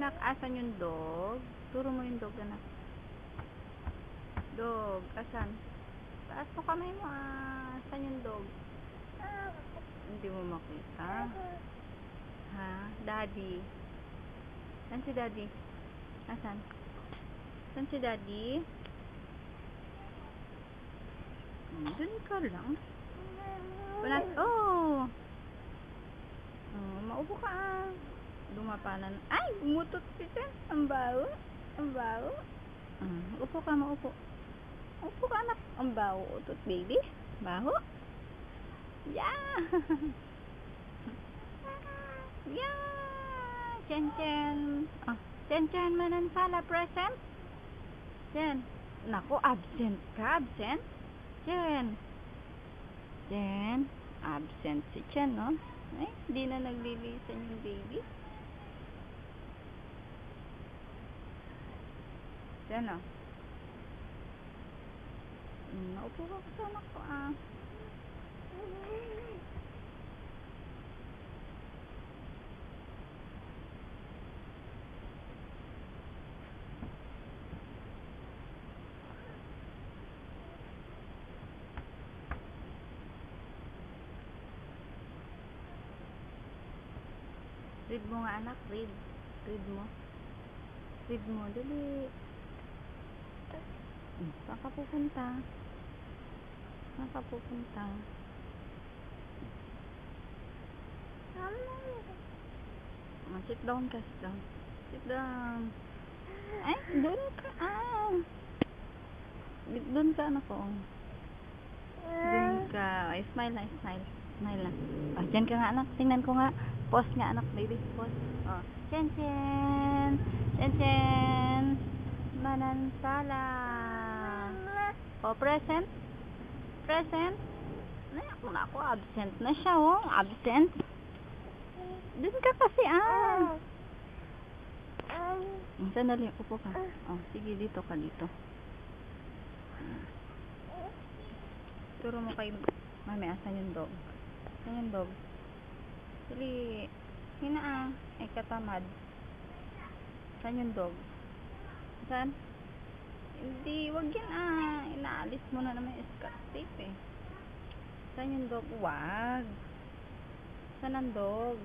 Anak, asan yung dog? Turo mo yung dog, anak. Dog, asan? Taas mo kamay mo, asan yung dog? Hindi mo makita. Ha? Daddy. Saan si daddy? Asan? Saan si daddy? Doon ka lang. Oh! Maupo ka. Dumapanan. Ay! Umutot si Chen. Ang baho. Ang baho. Upo ka, maupo. Upo ka, anak. Ang baho. Utot, baby. Baho. Yeah! Yeah! Chen Chen. Chen Chen, Manansala present? Chen. Nako, absent ka. Absent? Chen. Chen. Absent si Chen, no? Ay, hindi na naglilisan yung baby. Chen, no? Naupo ka sa anak ko, Read mo nga, anak. Read. Read mo. Read mo. Dali. Saan ka pupunta? Saan ka pupunta? Sit down ka. Sit down. Sit down. Ay, doon ka. Doon ka, anak ko. Doon ka. Ay, smile na. Smile. Smile na. Dyan ka nga, anak. Tingnan ko nga. Pause nga, anak, baby. Pause. Chen Chen. Chen Chen. Manansala. Present. Present. Naku, absent na siya, Absent. Doon ka kasi, Sandali, upo ka. Sige, dito ka, dito. Turo mo kay mami, asan yung dog? Asan yung dog? Dali. Hina, ay katamad. Saan yung dog? Saan? Hindi, wag yan, inaalis mo na naman yung Scotch tape, Saan yung dog? Wag. Saan ang dog?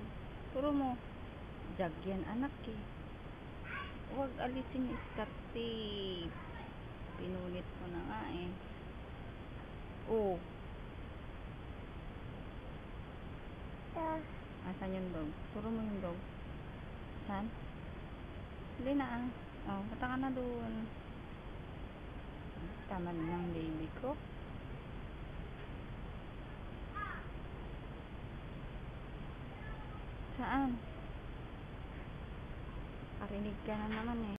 Turo mo. Jag yan, anak, Wag alisin yung Scotch tape. Pinulit mo na nga, Asan yung dog? Turo mo yung dog. Saan? Hindi na, punta ka na doon. Tama ng baby ko. Saan? Parinig ka na naman,